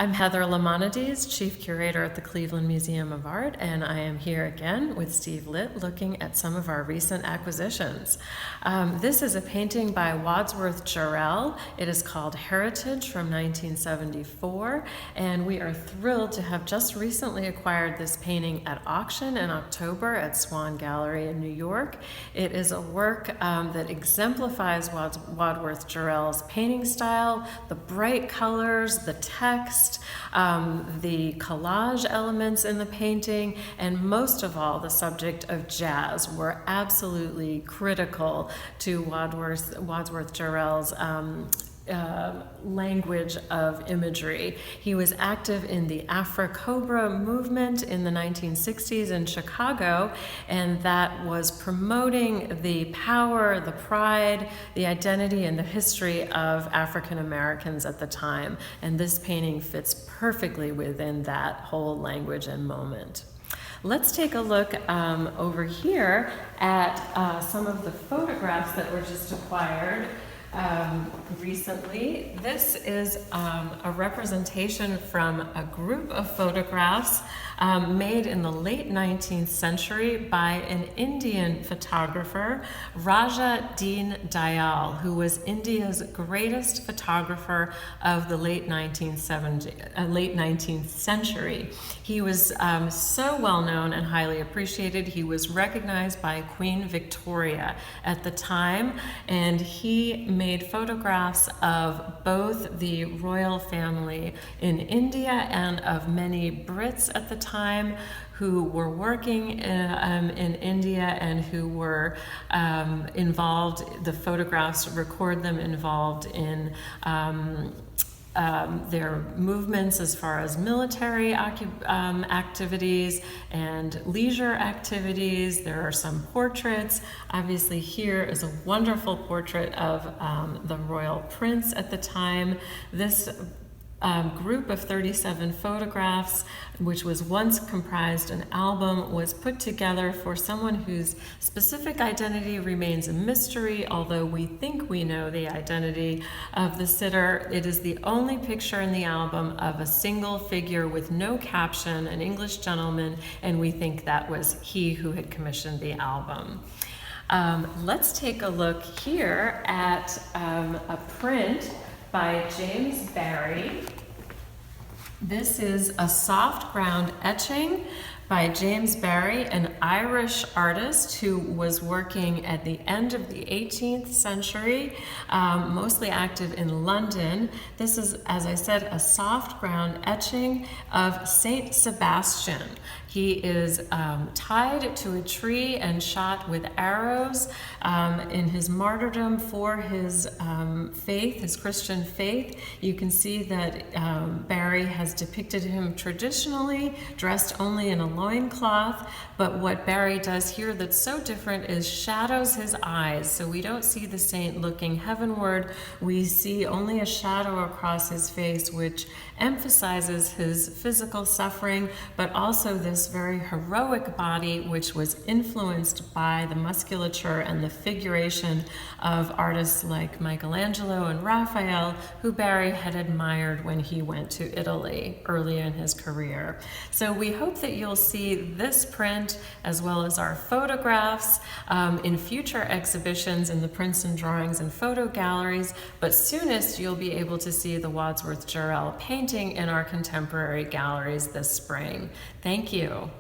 I'm Heather Lemonedes, Chief Curator at the Cleveland Museum of Art, and I am here again with Steve Litt looking at some of our recent acquisitions. This is a painting by Wadsworth Jarrell. It is called Heritage from 1974, and we are thrilled to have just recently acquired this painting at auction in October at Swan Gallery in New York. It is a work that exemplifies Wadsworth Jarrell's painting style, the bright colors, the text, the collage elements in the painting, and most of all, the subject of jazz were absolutely critical to Wadsworth Jarrell's language of imagery. He was active in the Afro-Cobra movement in the 1960s in Chicago, and that was promoting the power, the pride, the identity, and the history of African Americans at the time. And this painting fits perfectly within that whole language and moment. Let's take a look over here at some of the photographs that were just acquired recently. This is a representation from a group of photographs made in the late 19th century by an Indian photographer, Raja Deen Dayal, who was India's greatest photographer of the late 19th century. He was so well known and highly appreciated. He was recognized by Queen Victoria at the time, and he made photographs of both the royal family in India and of many Brits at the time who were working in India and who were involved. The photographs record them involved in their movements as far as military activities and leisure activities. There are some portraits. Obviously, here is a wonderful portrait of the royal prince at the time. This group of 37 photographs, which was once comprised an album, was put together for someone whose specific identity remains a mystery, although we think we know the identity of the sitter. It is the only picture in the album of a single figure with no caption, an English gentleman, and we think that was he who had commissioned the album. Let's take a look here at a print by James Barry. This is a soft ground etching by James Barry, an Irish artist who was working at the end of the 18th century, mostly active in London. This is, as I said, a soft ground etching of Saint Sebastian. He is tied to a tree and shot with arrows in his martyrdom for his faith, his Christian faith. You can see that Barry has depicted him traditionally, dressed only in a loincloth, but what Barry does here that's so different is shadows his eyes. So we don't see the saint looking heavenward, we see only a shadow across his face, which emphasizes his physical suffering, but also this very heroic body, which was influenced by the musculature and the figuration of artists like Michelangelo and Raphael, who Barry had admired when he went to Italy early in his career. So we hope that you'll see this print as well as our photographs in future exhibitions in the Prints and Drawings and Photo Galleries, but soonest you'll be able to see the Wadsworth Jarrell painting in our contemporary galleries this spring. Thank you.